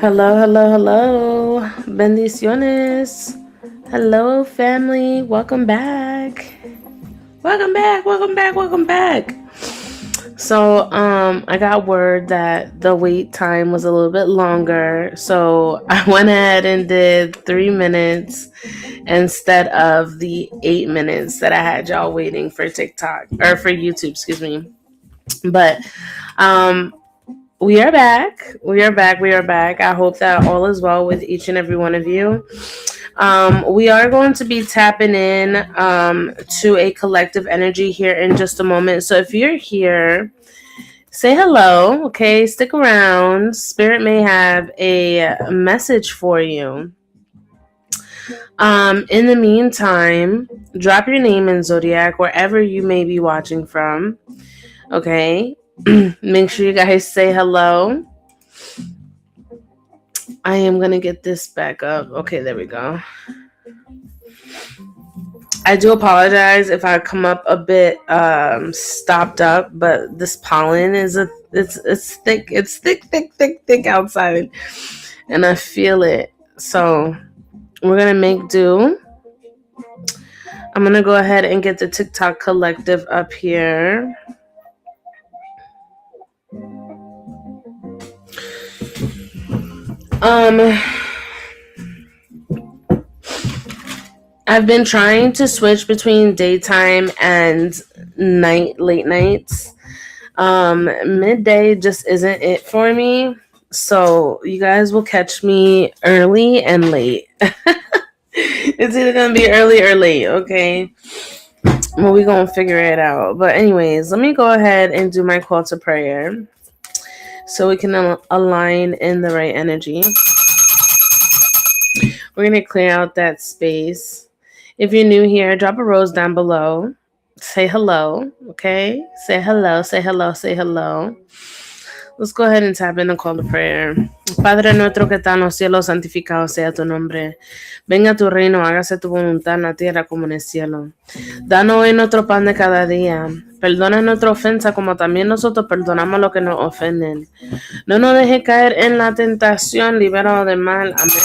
Hello, hello, hello. Bendiciones. Hello, family. Welcome back. Welcome back. Welcome back. Welcome back. So, I got word that the wait time was a little bit longer. So, I went ahead and did 3 minutes instead of the 8 minutes that I had y'all waiting for TikTok or for YouTube, excuse me. But, we are back. We are back. We are back. I hope that all is well with each and every one of you. We are going to be tapping in to a collective energy here in just a moment. So if you're here, say hello, okay? Stick around. Spirit may have a message for you. In the meantime, drop your name in Zodiac wherever you may be watching from, okay? Make sure you guys say hello. I am going to get this back up. Okay, there we go. I do apologize if I come up a bit stopped up, but this pollen is it's thick. It's thick outside, and I feel it. So we're gonna make do. I'm gonna go ahead and get the TikTok collective up here. I've been trying to switch between daytime and late nights. Midday just isn't it for me. So you guys will catch me early and late. It's either gonna be early or late, okay? Well, we gonna figure it out. But anyways, let me go ahead and do my call to prayer so we can align in the right energy. We're gonna clear out that space. If you're new here, drop a rose down below. Say hello, okay? Say hello, say hello, say hello. Let's go ahead and tap in and call to prayer. Padre nuestro que está en los cielos, santificado sea tu nombre. Venga tu reino, hágase tu voluntad en la tierra como en el cielo. Danos hoy nuestro pan de cada día. Perdona nuestra ofensa como también nosotros perdonamos a los que nos ofenden. No nos dejes caer en la tentación, libéranos del mal. Amén.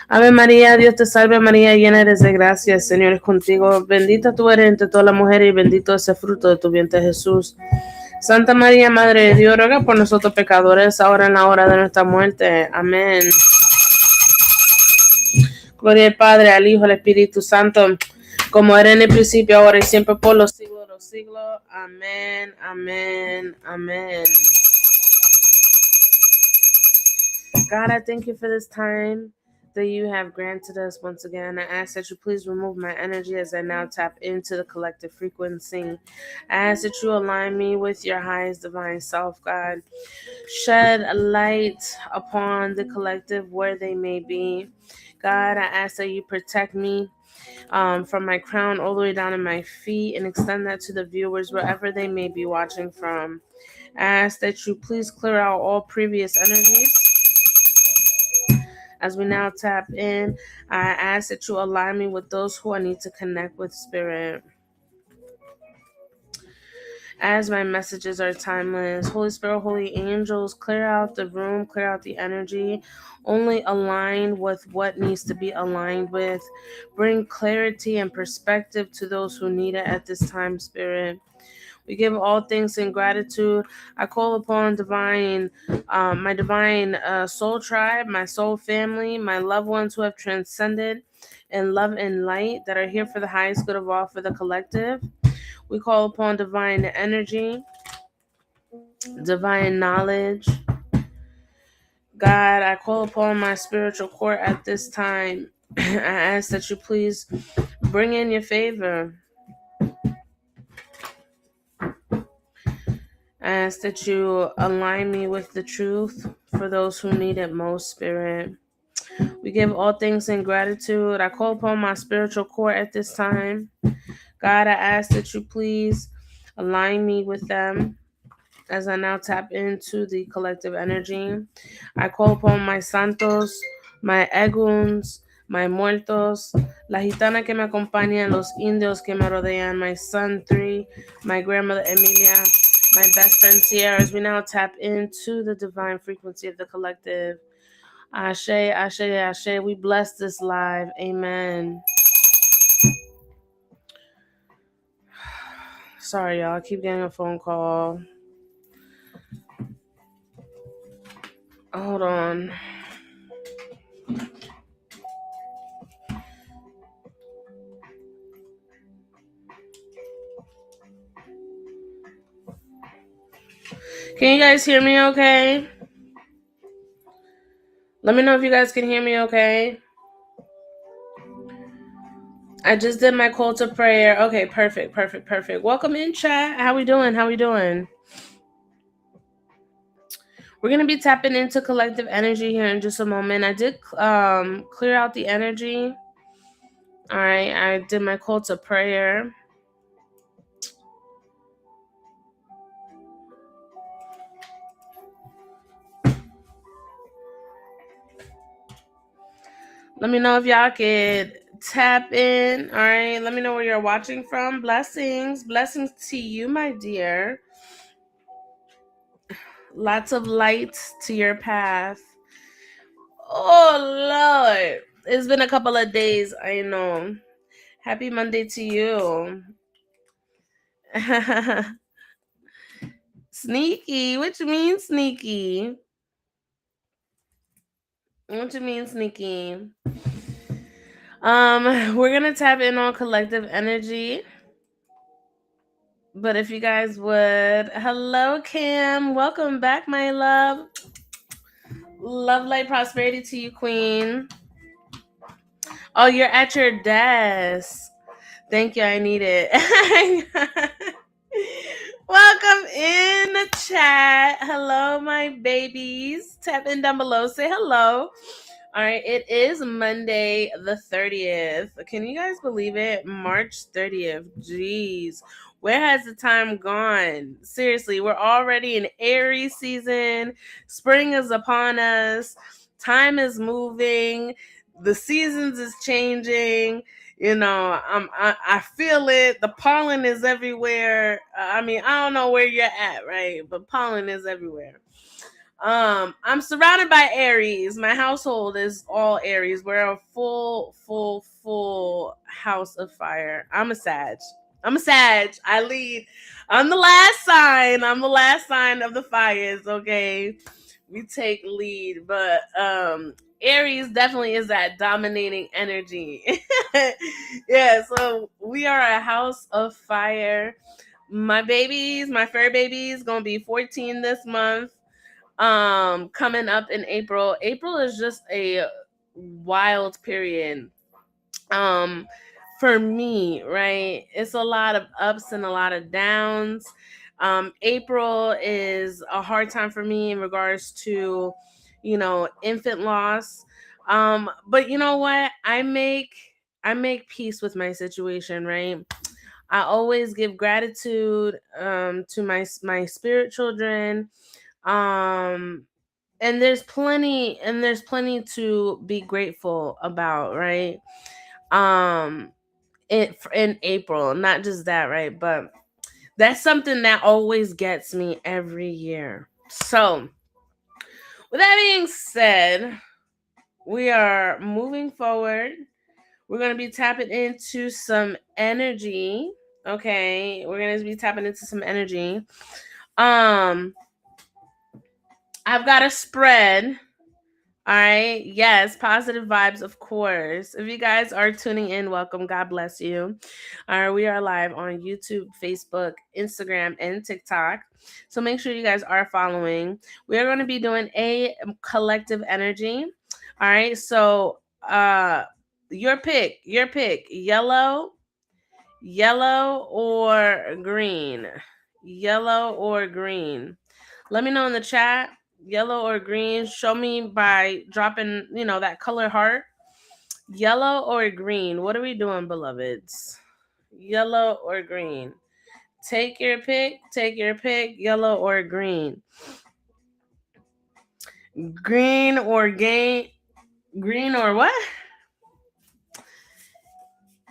Ave María, Dios te salve María, llena eres de gracia, el Señor es contigo. Bendita tú eres entre todas las mujeres y bendito es el fruto de tu vientre Jesús. Santa María, Madre de Dios, ruega por nosotros pecadores, ahora en la hora de nuestra muerte. Amén. Gloria al Padre, al Hijo, al Espíritu Santo, como era en el principio, ahora y siempre, por los siglos de los siglos. Amén, amén, amén. God, I thank you for this time that you have granted us once again. I ask that you please remove my energy as I now tap into the collective frequency. I ask that you align me with your highest divine self, God. Shed a light upon the collective where they may be. God, I ask that you protect me from my crown all the way down to my feet and extend that to the viewers wherever they may be watching from. I ask that you please clear out all previous energies. As we now tap in, I ask that you align me with those who I need to connect with, Spirit. As my messages are timeless, Holy Spirit, holy angels, clear out the room, clear out the energy. Only align with what needs to be aligned with. Bring clarity and perspective to those who need it at this time, Spirit. We give all things in gratitude. I call upon my divine soul tribe, my soul family, my loved ones who have transcended in love and light that are here for the highest good of all for the collective. We call upon divine energy, divine knowledge. God, I call upon my spiritual court at this time. I ask that you please bring in your favor. I ask that you align me with the truth for those who need it most, Spirit. We give all things in gratitude. I call upon my spiritual core at this time. God, I ask that you please align me with them as I now tap into the collective energy. I call upon my santos, my eguns, my muertos, la gitana que me acompaña, los indios que me rodean, my son 3, my grandmother Emilia, my best friend Sierra, as we now tap into the divine frequency of the collective. Ashe, Ashe, Ashe. We bless this live. Amen. Sorry, y'all. I keep getting a phone call. Hold on. Can you guys hear me okay? Let me know if you guys can hear me okay. I just did my call to prayer. Okay, perfect. Welcome in, chat. How we doing? We're going to be tapping into collective energy here in just a moment. I did clear out the energy. All right, I did my call to prayer. Let me know if y'all could tap in. All right, let me know where you're watching from. Blessings to you, my dear. Lots of light to your path. Oh Lord, it's been a couple of days. I know. Happy Monday to you. Sneaky. What you mean sneaky? What you mean sneaky? We're gonna tap in on collective energy. But if you guys would, hello, Kim. Welcome back, my love. Love, light, prosperity to you, Queen. Oh, you're at your desk. Thank you. I need it. Welcome in the chat. Hello, my babies. Tap in down below. Say hello. All right, it is Monday the 30th. Can you guys believe it? March 30th. Jeez. Where has the time gone? Seriously, we're already in Aries season. Spring is upon us. Time is moving. The seasons is changing. I feel it. The pollen is everywhere. I mean, I don't know where you're at, right? But pollen is everywhere. I'm surrounded by Aries. My household is all Aries. We're a full house of fire. I'm a Sag. I lead. I'm the last sign. I'm the last sign of the fires. Okay, we take lead, but Aries definitely is that dominating energy. Yeah, so we are a house of fire. My fur babies, gonna be 14 this month. Coming up in April is just a wild period um for me, right? It's a lot of ups and a lot of downs. April is a hard time for me in regards to infant loss. But you know what, I make peace with my situation, right? I always give gratitude to my spirit children. um and there's plenty to be grateful about, right? um in April, not just that, right? But that's something that always gets me every year. So with that being said, we are moving forward. We're going to be tapping into some energy. Okay, we're going to be tapping into some energy. um I've got a spread. All right. Yes. Positive vibes, of course. If you guys are tuning in, welcome. God bless you. All right. We are live on YouTube, Facebook, Instagram, and TikTok. So make sure you guys are following. We are going to be doing a collective energy. All right. So, your pick, yellow, or green. Yellow or green. Let me know in the chat, yellow or green. Show me by dropping, that color heart. Yellow or green. What are we doing, beloveds? Yellow or green. Take your pick. Yellow or green. Green or gain. Green or what?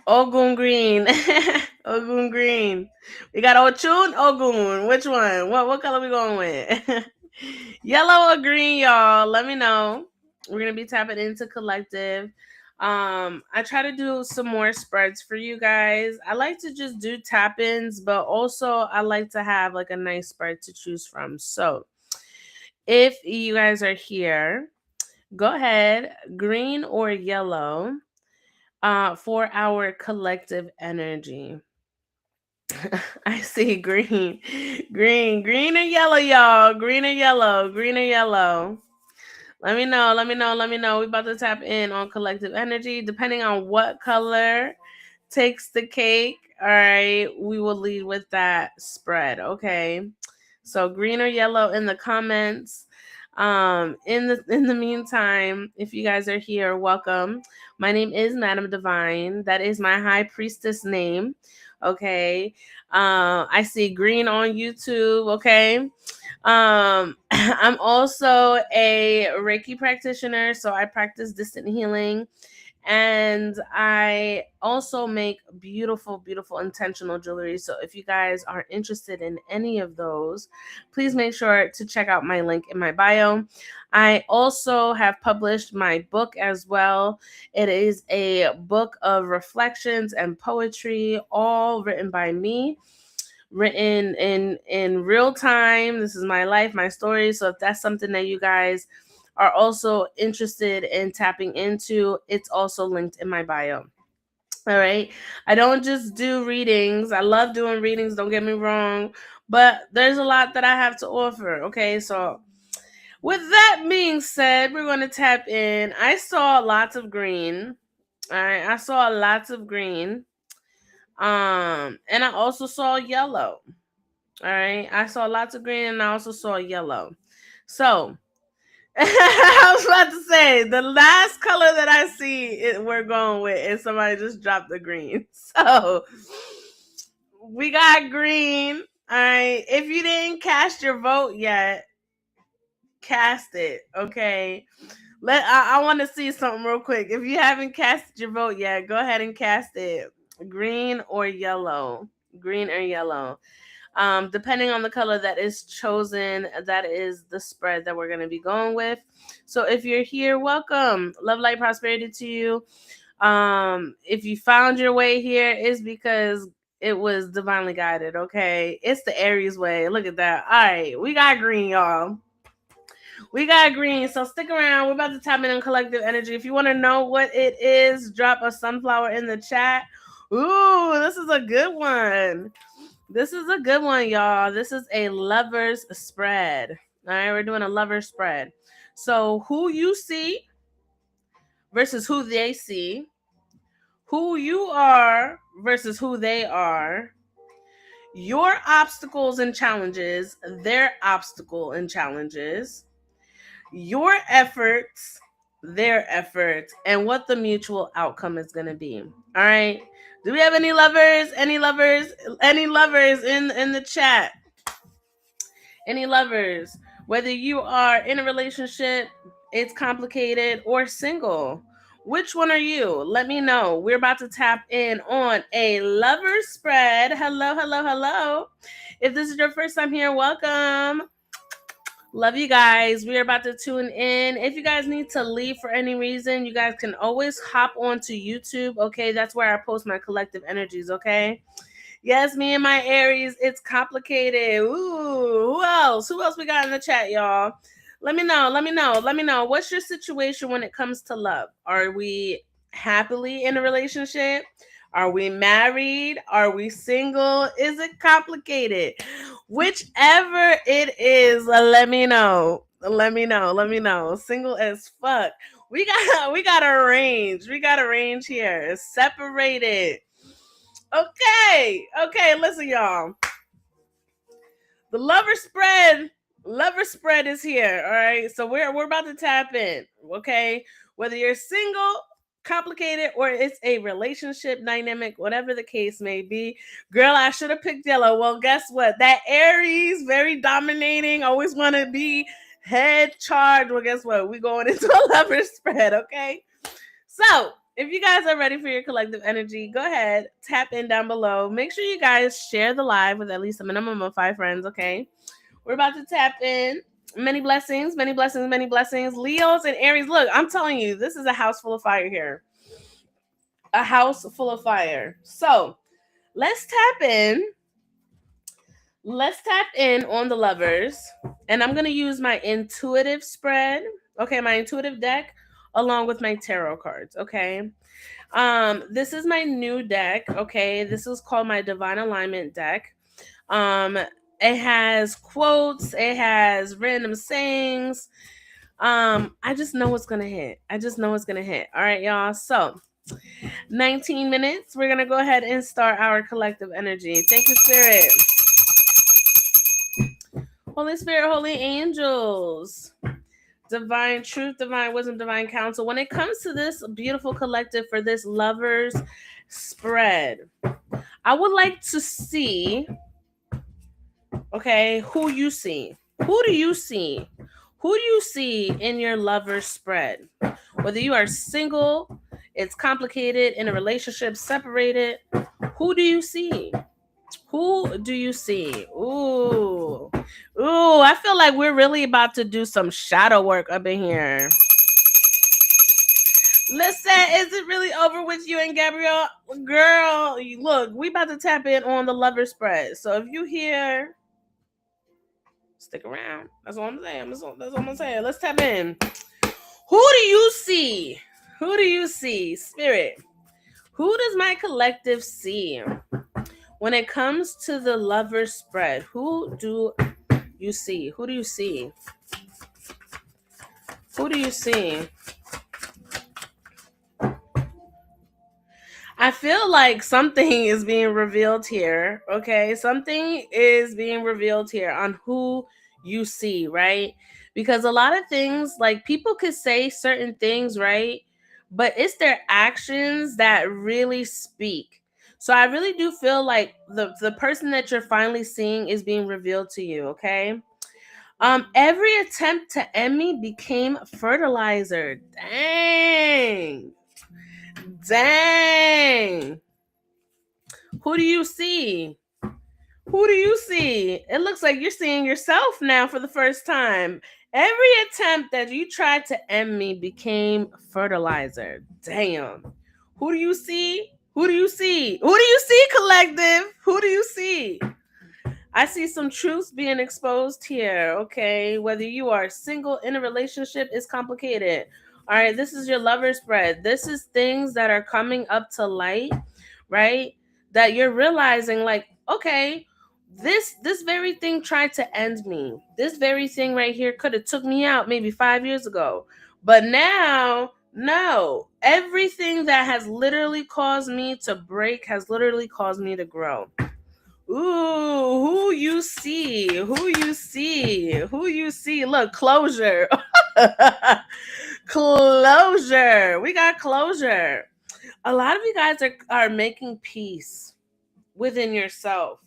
Ogun green. Ogun green. We got Ochun, Ogun. Which one? What color we going with? Yellow or green, y'all. Let me know. We're gonna be tapping into collective. I try to do some more spreads for you guys. I like to just do tap-ins, but also I like to have like a nice spread to choose from. So if you guys are here, go ahead, green or yellow, for our collective energy. I see green. Green or yellow, y'all. Green or yellow. Let me know. We about to tap in on collective energy. Depending on what color takes the cake, all right, we will lead with that spread. Okay. So green or yellow in the comments. In the meantime, if you guys are here, welcome. My name is Madam Divine. That is my high priestess name. Okay. I see green on YouTube. Okay. I'm also a Reiki practitioner, so I practice distant healing. And I also make beautiful, beautiful intentional jewelry. So if you guys are interested in any of those, please make sure to check out my link in my bio. I also have published my book as well. It is a book of reflections and poetry, all written by me, written in real time. This is my life, my story. So if that's something that you guys are also interested in tapping into, it's also linked in my bio. All right. I don't just do readings. I love doing readings, don't get me wrong. But there's a lot that I have to offer. Okay. So, with that being said, we're going to tap in. I saw lots of green. All right. I saw lots of green. And I also saw yellow. All right. I saw lots of green and I also saw yellow. So, I was about to say the last color that I see we're going with is somebody just dropped the green. So we got green. All right. If you didn't cast your vote yet, cast it. Okay. I want to see something real quick. If you haven't casted your vote yet, go ahead and cast it. Green or yellow. Green or yellow. Depending on the color that is chosen, that is the spread that we're going to be going with. So if you're here, welcome. Love, light, prosperity to you. If you found your way here, it's because it was divinely guided. Okay, it's the Aries way. Look at that. All right, we got green, y'all. We got green, so stick around. We're about to tap in on collective energy. If you want to know what it is, drop a sunflower in the chat. Ooh, this is a good one. This is a good one, y'all. This is a lover's spread. All right, we're doing a lover's spread. So who you see versus who they see, who you are versus who they are, your obstacles and challenges, their obstacle and challenges, your efforts, their efforts, and what the mutual outcome is going to be. All right. Do we have any lovers? Any lovers? Any lovers in the chat? Any lovers? Whether you are in a relationship, it's complicated, or single. Which one are you? Let me know. We're about to tap in on a lover spread. Hello, hello, hello. If this is your first time here, welcome. Love you guys. We are about to tune in. If you guys need to leave for any reason, you guys can always hop onto YouTube. Okay, that's where I post my collective energies. Okay. Yes, me and my Aries. It's complicated. Ooh, who else? Who else we got in the chat, y'all? Let me know. Let me know. Let me know. What's your situation when it comes to love? Are we happily in a relationship? Are we married? Are we single? Is it complicated? Whichever it is, let me know. Let me know. Let me know. Single as fuck. We got a range. We got a range here. Separated. Okay. Listen, y'all. The lover spread is here. All right. So we're about to tap in. Okay. Whether you're single, complicated, or it's a relationship dynamic, whatever the case may be. Girl, I should have picked yellow. Well, guess what? That Aries, very dominating, always want to be head charged. Well, guess what? We're going into a lover spread. Okay. So if you guys are ready for your collective energy, go ahead, tap in down below. Make sure you guys share the live with at least a minimum of 5 friends, okay? We're about to tap in. Many blessings, many blessings, many blessings. Leos and Aries, look, I'm telling you, this is a house full of fire here. A house full of fire. So let's tap in. Let's tap in on the lovers. And I'm going to use my intuitive spread, okay, my intuitive deck, along with my tarot cards, okay? This is my new deck, okay? This is called my Divine Alignment deck. It has quotes, it has random sayings. I just know it's gonna hit. All right, y'all. So 19 minutes. We're gonna go ahead and start our collective energy. Thank you, Spirit. Holy Spirit, holy angels. Divine truth, divine wisdom, divine counsel. When it comes to this beautiful collective for this lovers spread, I would like to see, okay, who you see. Who do you see? Who do you see in your lover spread? Whether you are single, it's complicated, in a relationship, separated, who do you see? Who do you see? Ooh, I feel like we're really about to do some shadow work up in here. Listen, is it really over with you and Gabrielle? Girl, look, we about to tap in on the lover spread. So if you hear, stick around. That's all I'm saying. That's all I'm saying. Let's tap in. Who do you see? Who do you see? Spirit. Who does my collective see when it comes to the lover spread? Who do you see? Who do you see? Who do you see? I feel like something is being revealed here. Okay. Something is being revealed here on who you see, right? Because a lot of things, like people could say certain things, right? But it's their actions that really speak. So I really do feel like the person that you're finally seeing is being revealed to you, okay? Every attempt to end me became fertilizer. Dang. Dang. Who do you see? Who do you see? It looks like you're seeing yourself now for the first time. Every attempt that you tried to end me became fertilizer. Damn. Who do you see? Who do you see? Who do you see, collective? Who do you see? I see some truths being exposed here, okay? Whether you are single, in a relationship, is complicated. All right, this is your lover spread. This is things that are coming up to light, right? That you're realizing, like, okay, this very thing tried to end me. This very thing right here could have took me out maybe 5 years ago. But now, no. Everything that has literally caused me to break has literally caused me to grow. Ooh, who you see? Who you see? Who you see? Look, closure. Closure. We got closure. A lot of you guys are making peace within yourself.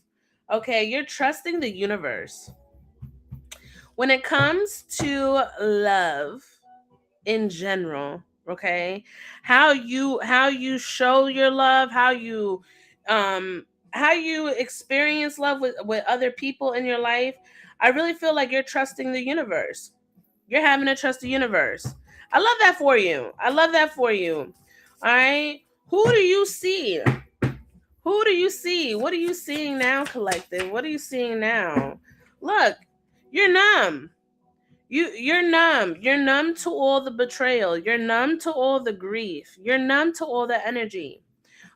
Okay, you're trusting the universe. When it comes to love in general, okay? How you show your love, how you experience love with other people in your life, I really feel like you're trusting the universe. You're having to trust the universe. I love that for you. I love that for you. All right. Who do you see? Who do you see? What are you seeing now, collective? What are you seeing now? Look, you're numb. You're numb. You're numb to all the betrayal. You're numb to all the grief. You're numb to all the energy.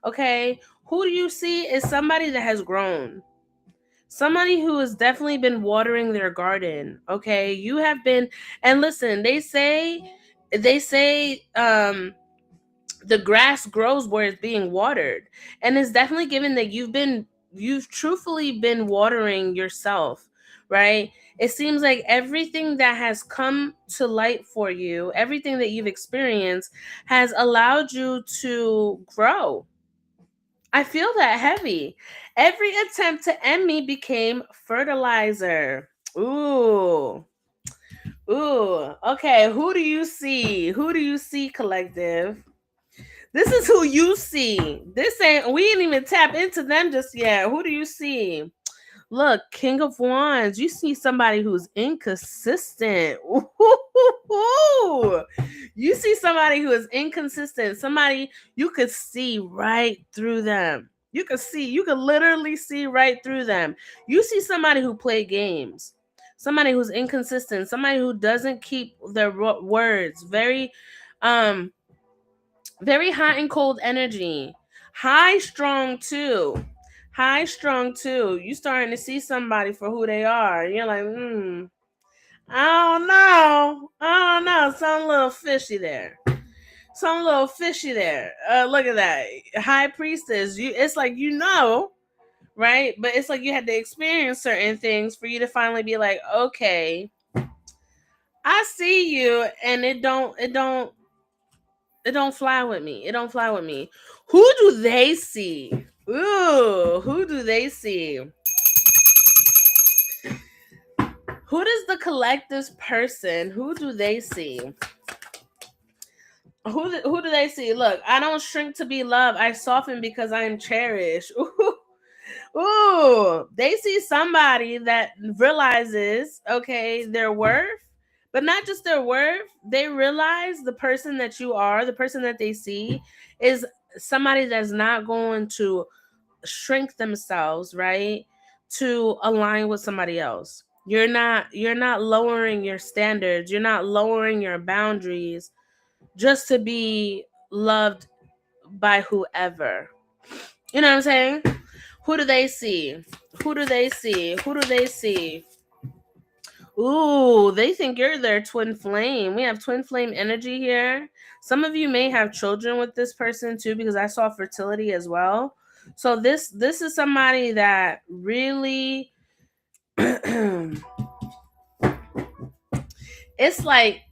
Okay? Who do you see is somebody that has grown. Somebody who has definitely been watering their garden. Okay? You have been, and listen, they say the grass grows where it's being watered. And it's definitely given that you've truthfully been watering yourself, right? It seems like everything that has come to light for you, everything that you've experienced has allowed you to grow. I feel that heavy. Every attempt to end me became fertilizer. Ooh. Ooh. Okay, who do you see? Who do you see, collective? This is who you see. We ain't even tap into them just yet. Who do you see? Look, King of Wands. You see somebody who's inconsistent. Ooh. You see somebody who is inconsistent. Somebody you could see right through them. You could literally see right through them. You see somebody who play games. Somebody who's inconsistent. Somebody who doesn't keep their words. Um very hot and cold energy. High strong too. High strong too. You starting to see somebody for who they are. You're like, I don't know. I don't know. Some little fishy there. Some little fishy there. Look at that. High priestess. It's like right? But it's like you had to experience certain things for you to finally be like, okay, I see you, and it don't fly with me. It don't fly with me. Who do they see? Ooh, who do they see? Who does the collective's person? Who do they see? Who do they see? Look, I don't shrink to be loved. I soften because I am cherished. Ooh, ooh. They see somebody that realizes, okay, their worth, but not just their worth. They realize the person that you are, the person that they see, is somebody that's not going to shrink themselves, right, to align with somebody else. You're not lowering your standards. You're not lowering your boundaries just to be loved by whoever. You know what I'm saying? Who do they see? Who do they see? Who do they see? Ooh, they think you're their twin flame. We have twin flame energy here. Some of you may have children with this person too, because I saw fertility as well. So this is somebody that really it's like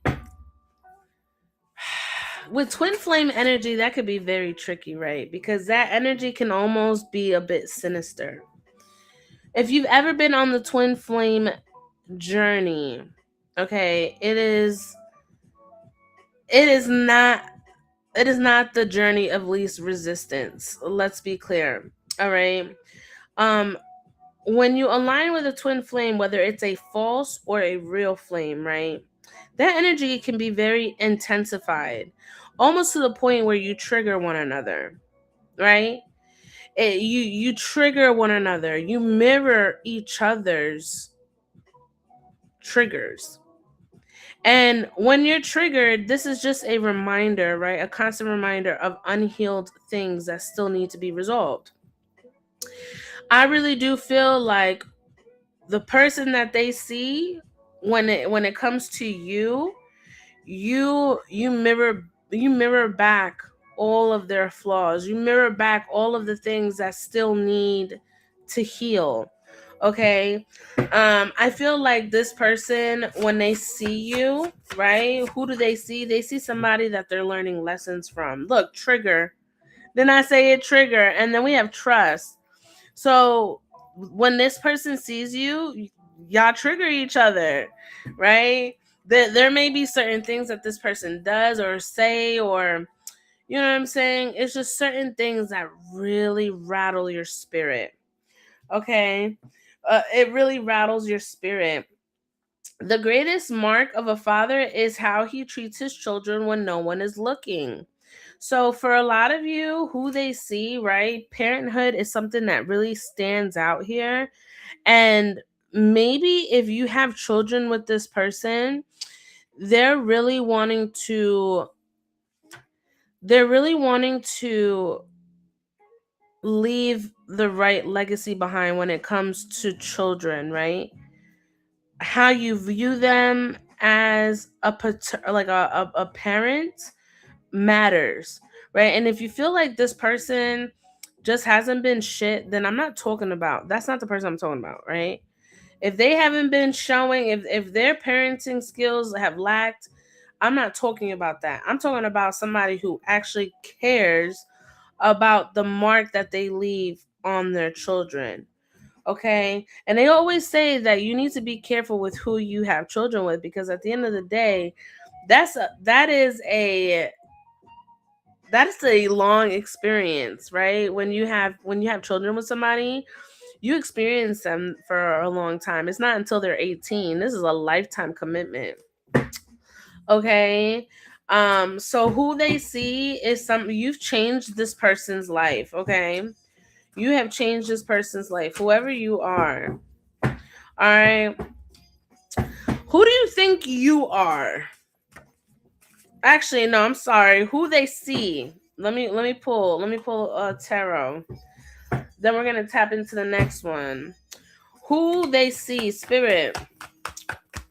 with twin flame energy, that could be very tricky, right? Because that energy can almost be a bit sinister. If you've ever been on the twin flame journey, okay, it is not it is not the journey of least resistance. Let's be clear. All right. Um when you align with a twin flame, whether it's a false or a real flame, right? That energy can be very intensified, almost to the point where you trigger one another, right? You trigger one another. You mirror each other's triggers. And when you're triggered, this is just a reminder, right? A constant reminder of unhealed things that still need to be resolved. I really do feel like the person that they see when it comes to you, you mirror back all of their flaws. You mirror back all of the things that still need to heal. Okay. I feel like this person, when they see you, right? Who do they see? They see somebody that they're learning lessons from. Look, trigger. Then I say it, trigger, and then we have trust. So when this person sees you, y'all trigger each other, right? There may be certain things that this person does or say, or you know what I'm saying? It's just certain things that really rattle your spirit. Okay? It really rattles your spirit. The greatest mark of a father is how he treats his children when no one is looking. So, for a lot of you, who they see, right? Parenthood is something that really stands out here. And maybe if you have children with this person, they're really wanting to they're really wanting to leave the right legacy behind when it comes to children, right? How you view them as a parent matters, right? And if you feel like this person just hasn't been shit, then that's not the person I'm talking about, right? If they haven't been showing, if their parenting skills have lacked, I'm not talking about that. I'm talking about somebody who actually cares about the mark that they leave on their children. Okay? And they always say that you need to be careful with who you have children with, because at the end of the day, that is a long experience, right? When you have children with somebody, you experience them for a long time. It's not until they're 18. This is a lifetime commitment. Okay? So who they see is you've changed this person's life, okay? You have changed this person's life, whoever you are. All right? Who do you think you are? Actually, no, I'm sorry. Who they see? Let me pull tarot. Then we're gonna tap into the next one. Who they see, spirit.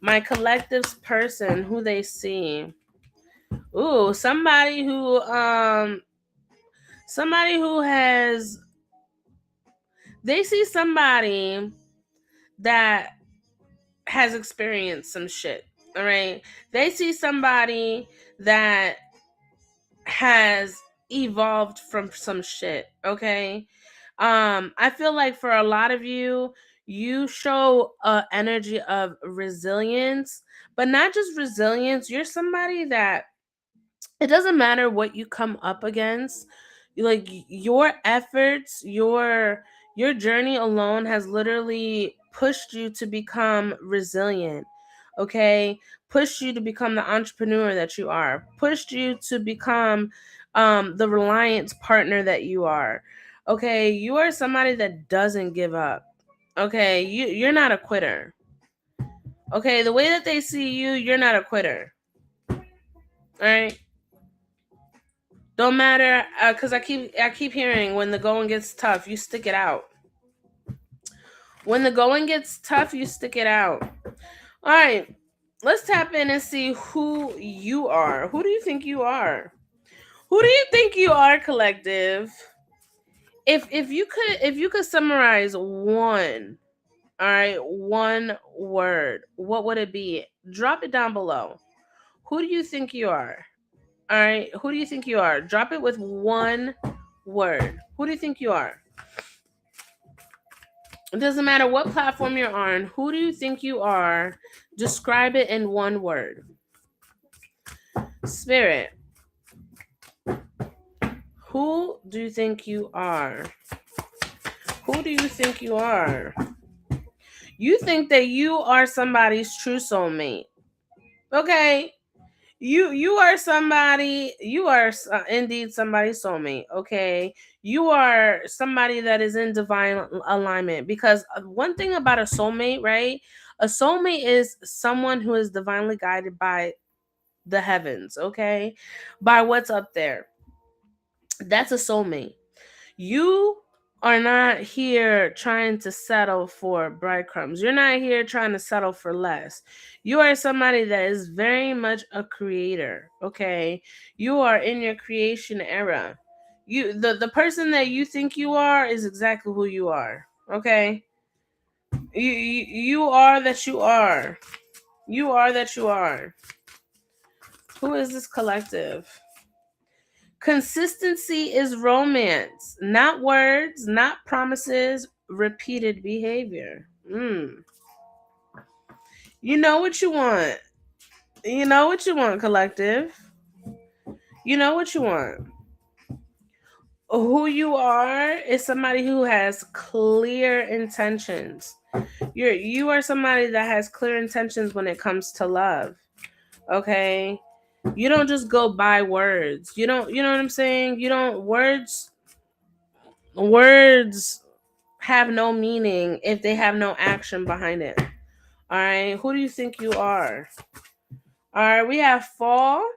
My collective's person, who they see. Ooh, somebody who has they see somebody that has experienced some shit. All right. They see somebody that has evolved from some shit. Okay. I feel like for a lot of you, you show energy of resilience, but not just resilience. You're somebody that it doesn't matter what you come up against. Like your efforts, your journey alone has literally pushed you to become resilient. Okay? Pushed you to become the entrepreneur that you are. Pushed you to become the reliance partner that you are. Okay? You are somebody that doesn't give up. Okay? You're not a quitter. Okay? The way that they see you, you're not a quitter. All right? Don't matter, because I keep hearing when the going gets tough, you stick it out. When the going gets tough, you stick it out. All right, let's tap in and see who you are. Who do you think you are? Who do you think you are, collective? If you could summarize one, all right, one word, what would it be? Drop it down below. Who do you think you are? All right, who do you think you are? Drop it with one word. Who do you think you are? It doesn't matter what platform you're on. Who do you think you are? Describe it in one word. Spirit, who do you think you are? Who do you think you are? You think that you are somebody's true soulmate. Okay? You are somebody, you are indeed somebody's soulmate, okay? You are somebody that is in divine alignment, because one thing about a soulmate, right? A soulmate is someone who is divinely guided by the heavens, okay? By what's up there. That's a soulmate. You are not here trying to settle for breadcrumbs. You're not here trying to settle for less. You are somebody that is very much a creator, okay? You are in your creation era. The person that you think you are is exactly who you are, okay? You are that you are. You are that you are. Who is this collective? Consistency is romance, not words, not promises, repeated behavior. You know what you want. You know what you want, collective. You know what you want. Who you are is somebody who has clear intentions. You are somebody that has clear intentions when it comes to love. Okay? You don't just go by words. You know what I'm saying? You don't words have no meaning if they have no action behind it. All right, who do you think you are? All right, we have fall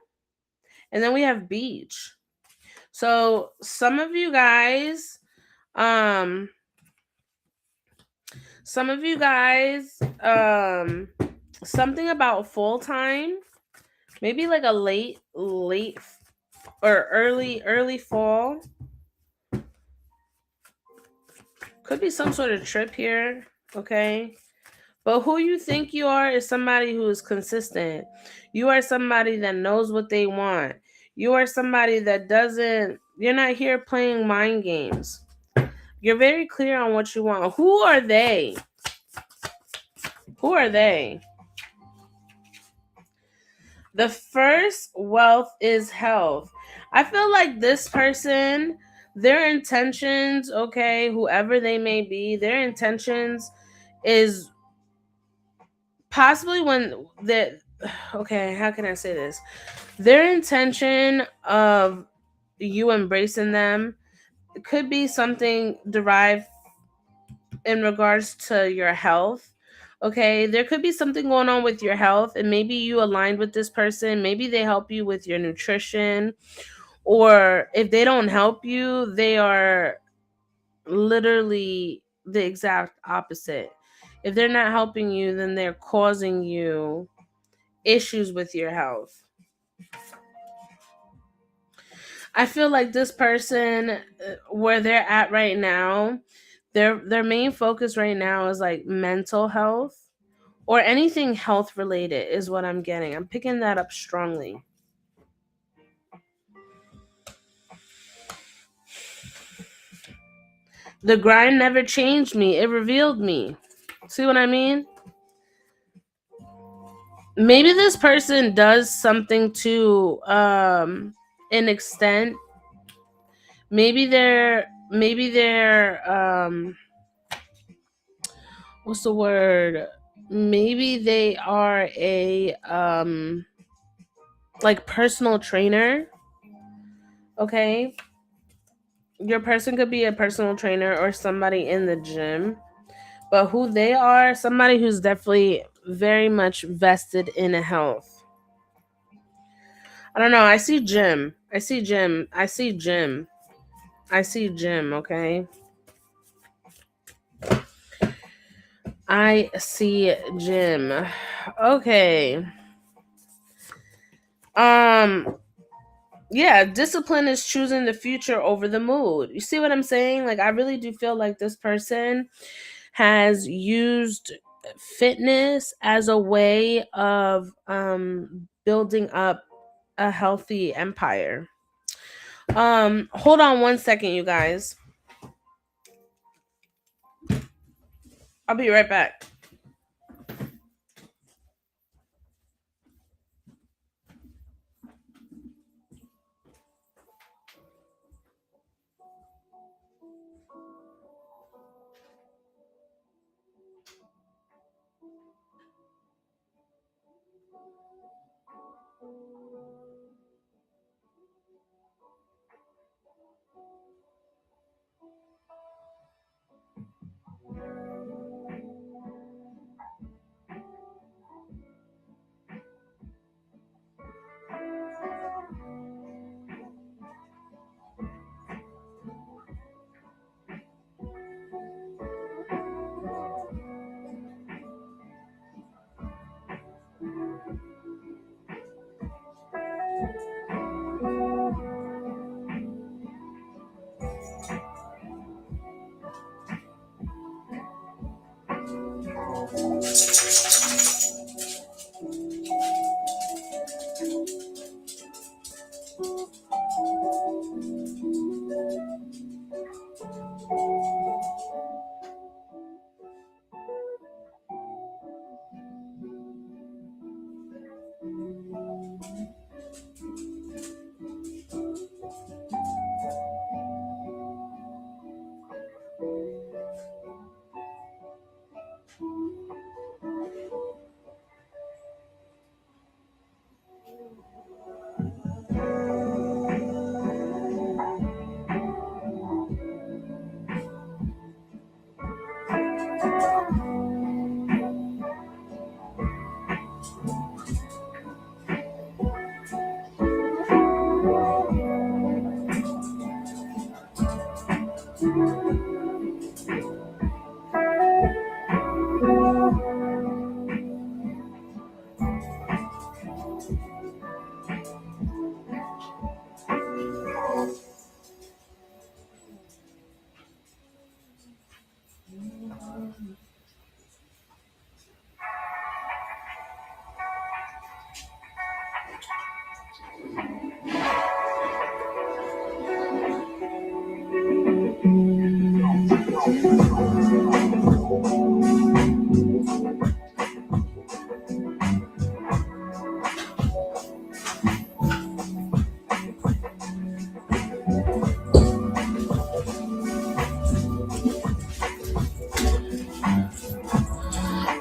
and then we have beach. So some of you guys, um, something about full time, maybe like a late or early fall. Could be some sort of trip here, okay? But who you think you are is somebody who is consistent. You are somebody that knows what they want. You are somebody that you're not here playing mind games. You're very clear on what you want. Who are they? Who are they? The first wealth is health. I feel like this person, their intentions, okay, whoever they may be, their intentions is possibly when the okay, how can I say this? Their intention of you embracing them could be something derived in regards to your health. Okay, there could be something going on with your health, and maybe you aligned with this person. Maybe they help you with your nutrition, or if they don't help you, they are literally the exact opposite. If they're not helping you, then they're causing you issues with your health. I feel like this person, where they're at right now, their main focus right now is like mental health or anything health related is what I'm getting. I'm picking that up strongly. The grind never changed me. It revealed me. See what I mean? Maybe this person does something to an extent. Maybe they're what's the word? Maybe they are a like personal trainer. Okay? Your person could be a personal trainer or somebody in the gym. But who they are, somebody who's definitely very much vested in health. I don't know. I see Jim. I see Jim. I see Jim. I see Jim, okay? I see Jim. Okay. Um yeah, discipline is choosing the future over the mood. You see what I'm saying? Like I really do feel like this person has used fitness as a way of building up a healthy empire. Hold on one second, you guys. I'll be right back.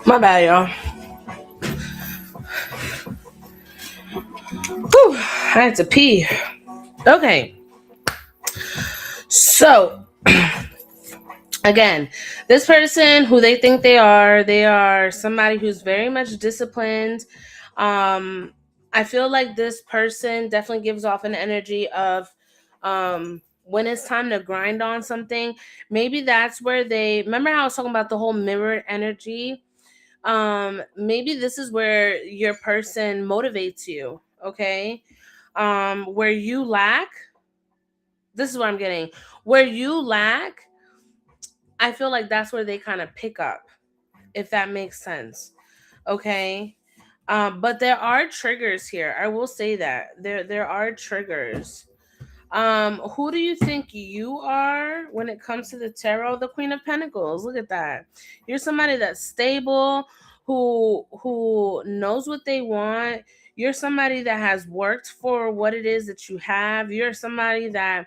My bad, y'all. Whew, I had to pee. Okay. So, again, this person who they are somebody who's very much disciplined. I feel like this person definitely gives off an energy of when it's time to grind on something. Maybe that's where they remember how I was talking about the whole mirror energy. Maybe this is where your person motivates you, okay? Where you lack, this is what I'm getting. Where you lack, I feel like that's where they kind of pick up, if that makes sense. Okay. But there are triggers here. I will say that. There are triggers. Who do you think you are when it comes to the tarot? The Queen of Pentacles. Look at that. You're somebody that's stable, who knows what they want. You're somebody that has worked for what it is that you have. You're somebody that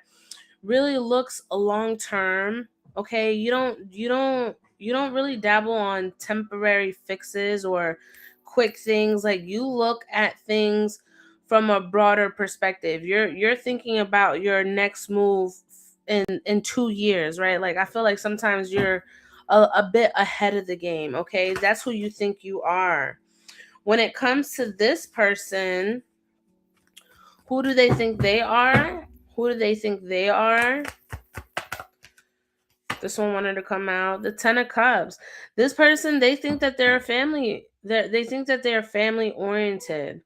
really looks long term. Okay, you don't really dabble on temporary fixes or quick things. Like you look at things from a broader perspective. You're thinking about your next move in 2 years, right? Like I feel like sometimes you're a bit ahead of the game. Okay, that's who you think you are. When it comes to this person Who do they think they are? Who do they think they are? This one wanted to come out. The Ten of Cups. This person, they think that they're a family. They think that they're family oriented.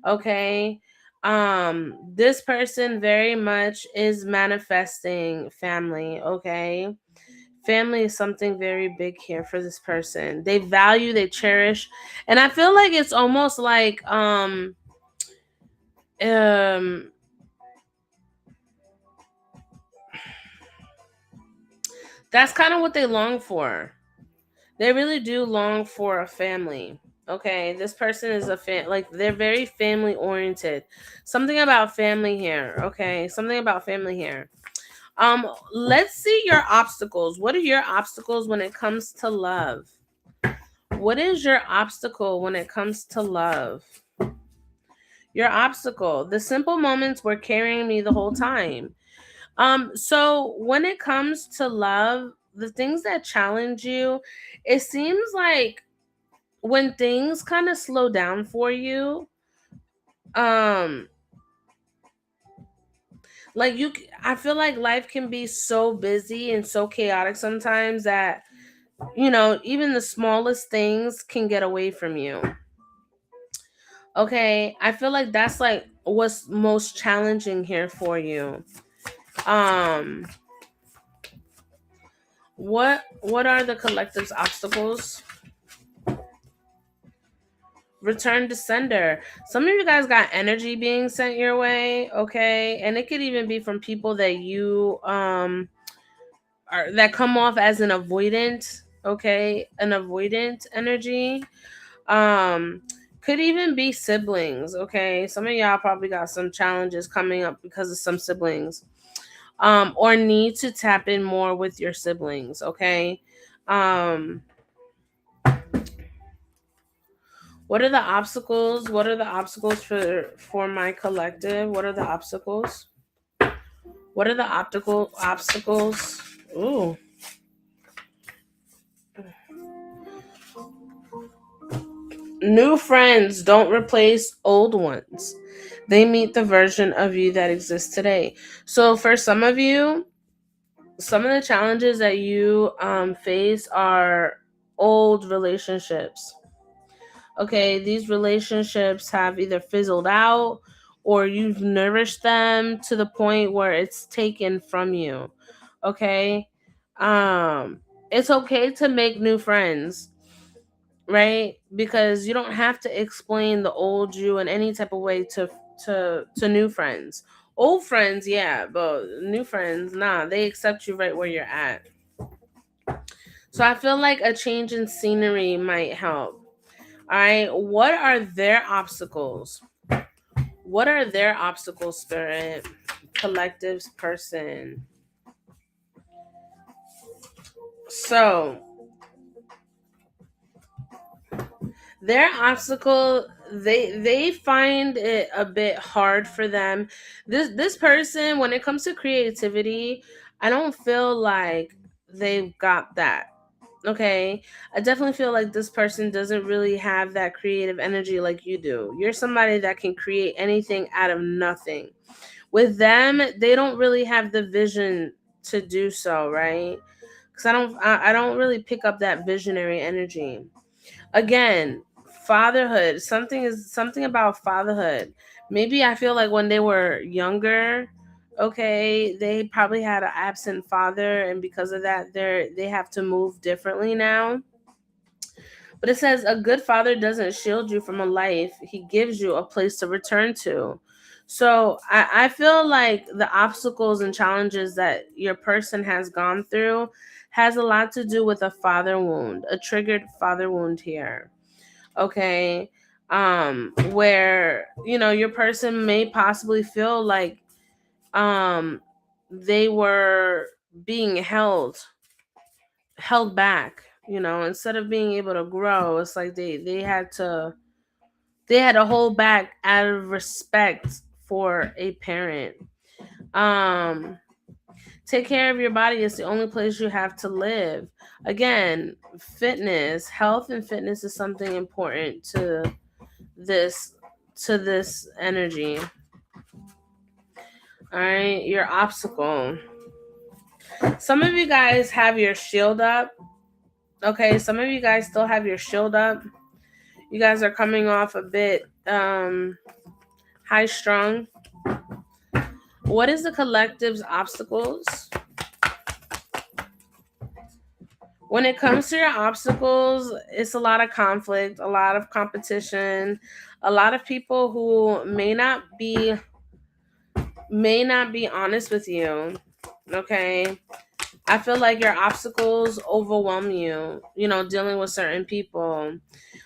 Okay. This person very much is manifesting family. Okay. Family is something very big here for this person. They value, they cherish, and I feel like it's almost like um that's kind of what they long for. They really do long for a family. Okay, this person is like they're very family oriented. Something about family here. Okay, something about family here. Let's see your obstacles. What are your obstacles when it comes to love? What is your obstacle when it comes to love? Your obstacle. The simple moments were carrying me the whole time. So when it comes to love, the things that challenge you, it seems like when things kind of slow down for you, um, like I feel like life can be so busy and so chaotic sometimes that even the smallest things can get away from you. Okay, I feel like that's like what's most challenging here for you. Um, what are the collective's obstacles? Return to sender. Some of you guys got energy being sent your way, okay? And it could even be from people that you are that come off as an avoidant, okay? An avoidant energy. Um could even be siblings, okay? Some of y'all probably got some challenges coming up because of some siblings. Or need to tap in more with your siblings, okay? Um What are the obstacles? What are the obstacles for my collective? What are the obstacles? What are the optical obstacles? Ooh. New friends don't replace old ones. They meet the version of you that exists today. So for some of you, some of the challenges that you face are old relationships. Okay, these relationships have either fizzled out or you've nourished them to the point where it's taken from you. Okay? Um it's okay to make new friends, right? Because you don't have to explain the old you in any type of way to new friends. Old friends, yeah, but new friends, nah, they accept you right where you're at. So I feel like a change in scenery might help. All right, what are their obstacles? What are their obstacles, spirit? Collectives, person. So, their obstacle, they find it a bit hard for them. This person, when it comes to creativity, I don't feel like they've got that. Okay, I definitely feel like this person doesn't really have that creative energy like you do. You're somebody that can create anything out of nothing. With them, they don't really have the vision to do so, right? Because I don't really pick up that visionary energy. Again, fatherhood, something about fatherhood. Maybe I feel like when they were younger, okay, they probably had an absent father, and because of that they have to move differently now. But it says a good father doesn't shield you from a life, he gives you a place to return to. So I feel like the obstacles and challenges that your person has gone through has a lot to do with a father wound, a triggered father wound here. Okay. Where, your person may possibly feel like um they were being held back, instead of being able to grow. It's like they had to hold back out of respect for a parent. um Take care of your body. It's the only place you have to live. Again, fitness, health and fitness is something important this to this energy. All right, your obstacle. Some of you guys have your shield up. Okay, some of you guys still have your shield up. You guys are coming off a bit high strung. What is the collective's obstacles? When it comes to your obstacles, it's a lot of conflict, a lot of competition, a lot of people who may not be honest with you. Okay? I feel like your obstacles overwhelm you, dealing with certain people.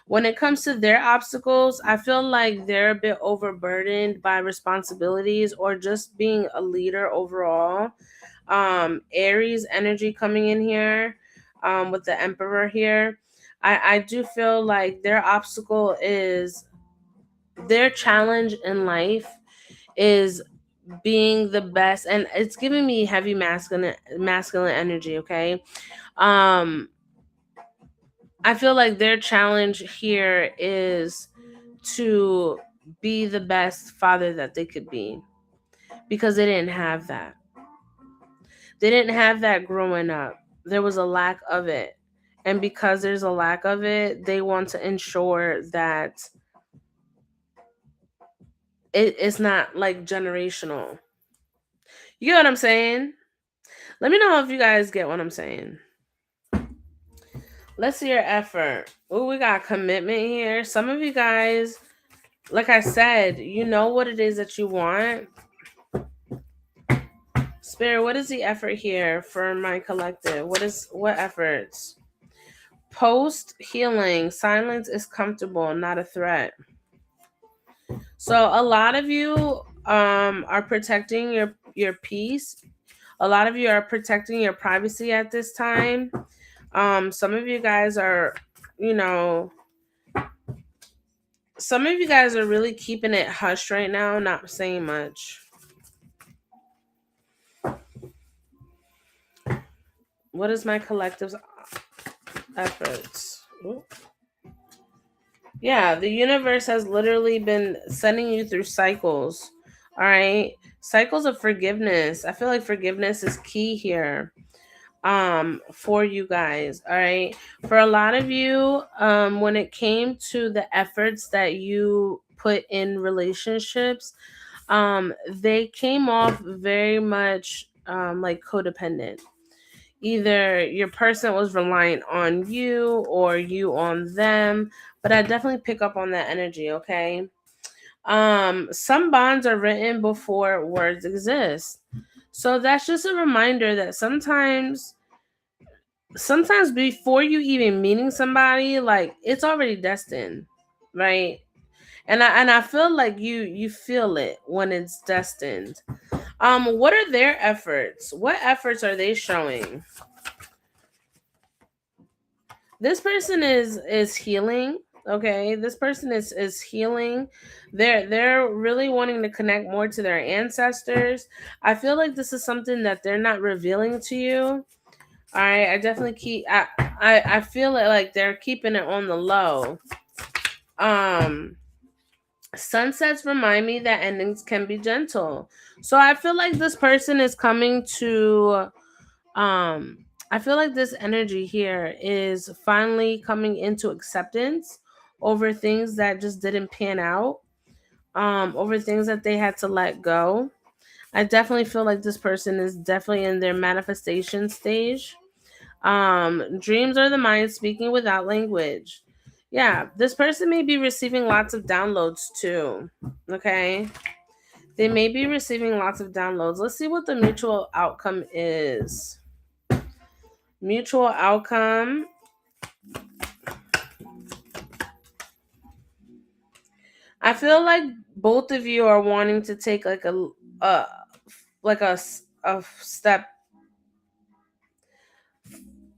When it comes to their obstacles, I feel like they're a bit overburdened by responsibilities or just being a leader overall. Aries energy coming in here, with the Emperor here. I do feel like their obstacle is their challenge in life is being the best, and it's giving me heavy masculine energy. Okay, um I feel like their challenge here is to be the best father that they could be, because they didn't have that growing up. There was a lack of it, and because there's a lack of it, they want to ensure that it's not like generational. You get what I'm saying? Let me know if you guys get what I'm saying. Let's see your effort. Oh, we got commitment here. Some of you guys, like I said, you know what it is that you want. Spirit, what is the effort here for my collective? What efforts? Post healing. Silence is comfortable, not a threat. So a lot of you are protecting your peace. A lot of you are protecting your privacy at this time. Some of you guys are, you know, some of you guys are really keeping it hushed right now, not saying much. What is my collective's efforts? Ooh. Yeah, the universe has literally been sending you through cycles. All right. Cycles of forgiveness. I feel like forgiveness is key here for you guys. All right. For a lot of you, when it came to the efforts that you put in relationships, they came off very much like codependent. Either your person was reliant on you or you on them, but I definitely pick up on that energy. Okay. Some bonds are written before words exist, so that's just a reminder that sometimes before you even meeting somebody, like it's already destined, right? And I feel like you feel it when it's destined. What are their efforts? What efforts are they showing? This person is healing. Okay, this person is healing. They're really wanting to connect more to their ancestors. I feel like this is something that they're not revealing to you. All right, I definitely I feel like they're keeping it on the low. um Sunsets remind me that endings can be gentle. So I feel like this person is coming to I feel like this energy here is finally coming into acceptance over things that just didn't pan out, over things that they had to let go. I definitely feel like this person is definitely in their manifestation stage. Dreams are the mind speaking without language. Yeah, this person may be receiving lots of downloads too. Okay. They may be receiving lots of downloads. Let's see what the mutual outcome is. Mutual outcome. I feel like both of you are wanting to take like a like a step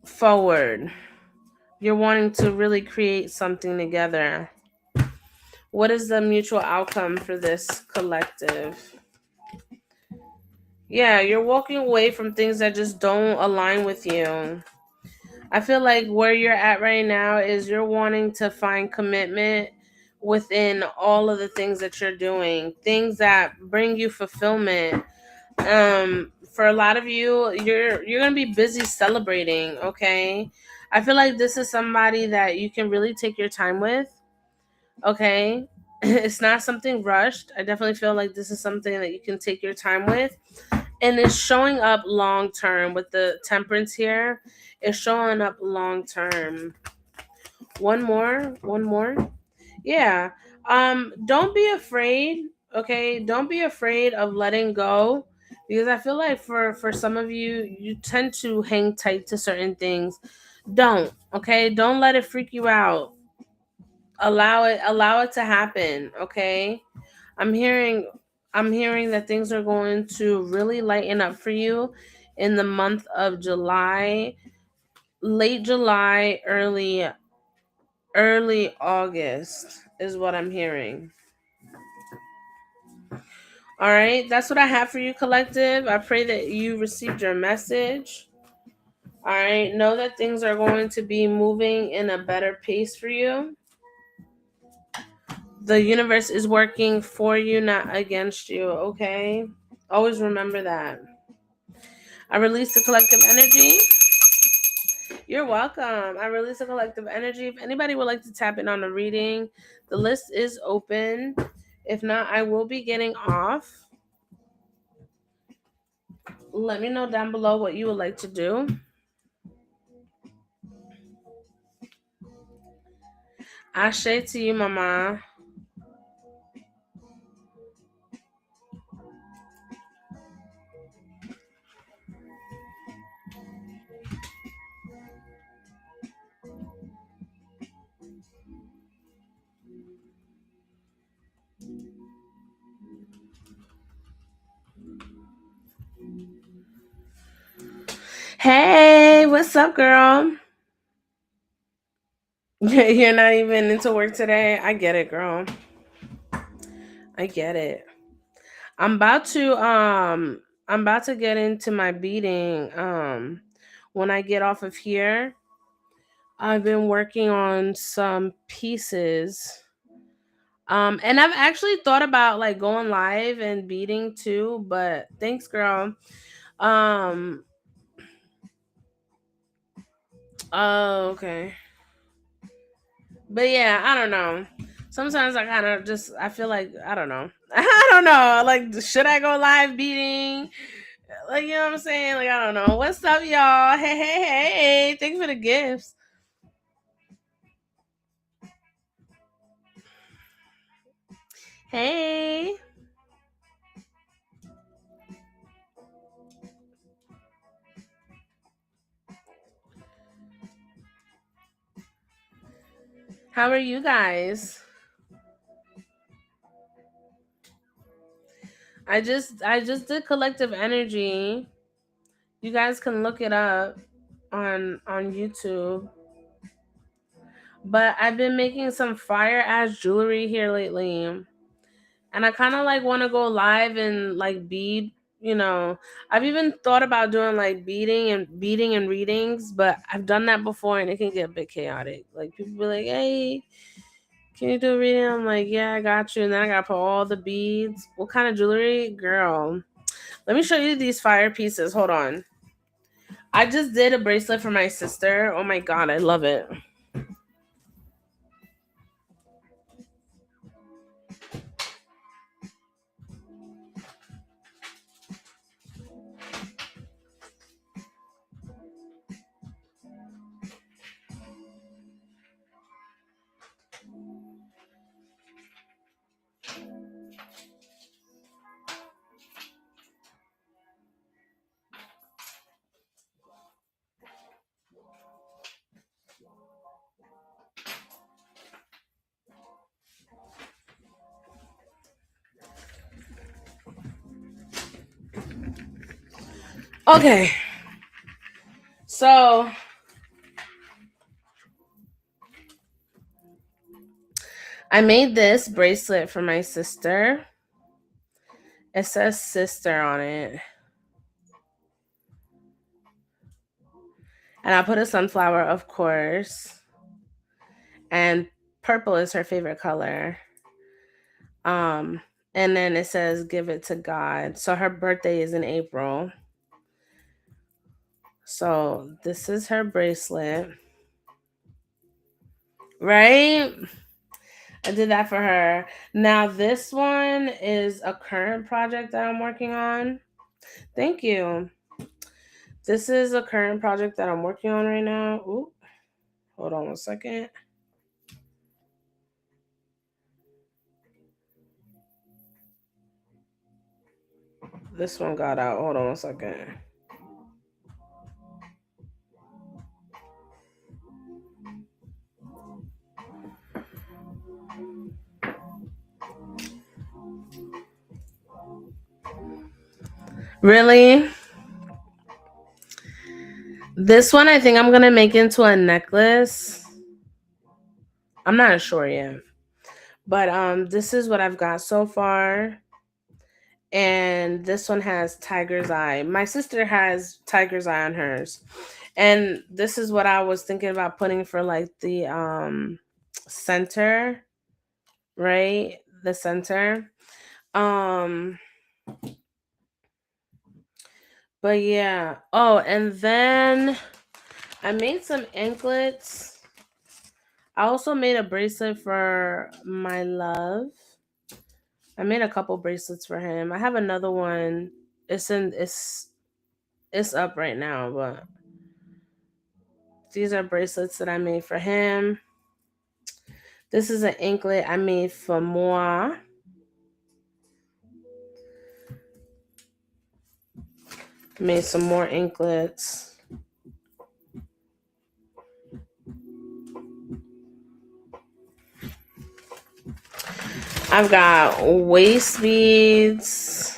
forward. You're wanting to really create something together. What is the mutual outcome for this collective? Yeah, you're walking away from things that just don't align with you. I feel like where you're at right now is you're wanting to find commitment within all of the things that you're doing, things that bring you fulfillment. For a lot of you, you're gonna be busy celebrating. Okay, I feel like this is somebody that you can really take your time with. Okay, it's not something rushed. I definitely feel like this is something that you can take your time with, and it's showing up long term with the temperance here. It's showing up long term. One more. Yeah. Don't be afraid, okay? Don't be afraid of letting go, because I feel like for some of you, you tend to hang tight to certain things. Don't, okay? Don't let it freak you out. Allow it to happen, okay? I'm hearing I'm hearing that things are going to really lighten up for you in the month of July, late July, early August is what I'm hearing. All right, that's what I have for you, collective. I pray that you received your message. All right, know that things are going to be moving in a better pace for you. The universe is working for you, not against you, okay? Always remember that. I release the collective energy. You're welcome. I release the collective energy. If anybody would like to tap in on a reading, the list is open. If not, I will be getting off. Let me know down below what you would like to do. Ashe to you, mama. Hey, what's up, girl? You're not even into work today. I get it, girl. I get it. I'm about to I'm about to get into my beading. When I get off of here, I've been working on some pieces. And I've actually thought about like going live and beading too, but thanks, girl. Um, oh, okay. But yeah, I don't know. Sometimes I kind of just I feel like I don't know. I don't know. Like, should I go live beating? Like, you know what I'm saying? Like, I don't know. What's up, y'all? Hey, hey, hey! Thanks for the gifts. Hey, how are you guys? I just did collective energy. You guys can look it up on YouTube. But I've been making some fire ass jewelry here lately. And I kind of like want to go live and like bead, you know. I've even thought about doing like beading and readings, but I've done that before and it can get a bit chaotic. Like people be like, "Hey, can you do a reading?" I'm like, "Yeah, I got you." And then I got to put all the beads. What kind of jewelry? Girl, let me show you these fire pieces. Hold on. I just did a bracelet for my sister. Oh my god, I love it. Okay. So, I made this bracelet for my sister. It says sister on it. And I put a sunflower, of course. And purple is her favorite color. Um And then it says give it to God. So her birthday is in April. So this is her bracelet. Right? I did that for her. Now this one is a current project that I'm working on. Thank you. This is a current project that I'm working on right now. Ooh, hold on 1 second. This one got out. Hold on 1 second. Really? This one I think I'm gonna make into a necklace. I'm not sure yet. But this is what I've got so far. And this one has tiger's eye. My sister has tiger's eye on hers. And this is what I was thinking about putting for like the center, right? The center. Um but yeah. Oh, and then I made some anklets. I also made a bracelet for my love. I made a couple bracelets for him. I have another one. It's up right now, but these are bracelets that I made for him. This is an anklet I made for moi. Made some more anklets. I've got waist beads.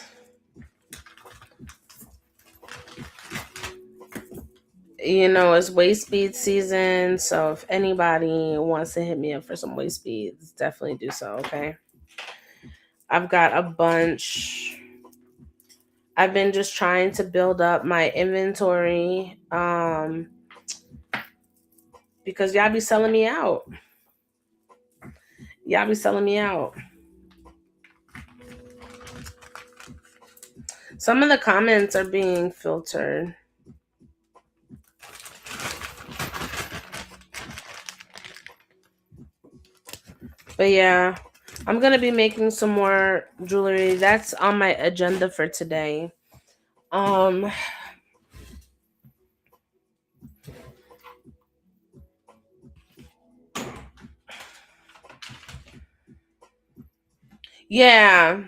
You know, it's waist bead season. So if anybody wants to hit me up for some waist beads, definitely do so, okay? I've got a bunch. I've been just trying to build up my inventory because y'all be selling me out. Y'all be selling me out. Some of the comments are being filtered. But yeah, I'm going to be making some more jewelry. That's on my agenda for today. Um yeah.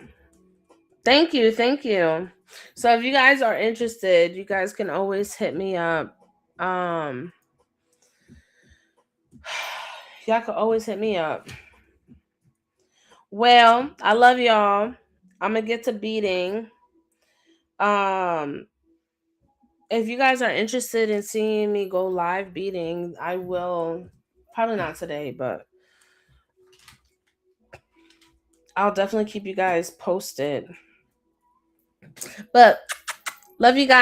Thank you. Thank you. So if you guys are interested, you guys can always hit me up. Um y'all can always hit me up. Well, I love y'all. I'm going to get to beading. Um if you guys are interested in seeing me go live beading, I will, probably not today, but I'll definitely keep you guys posted. But love you guys.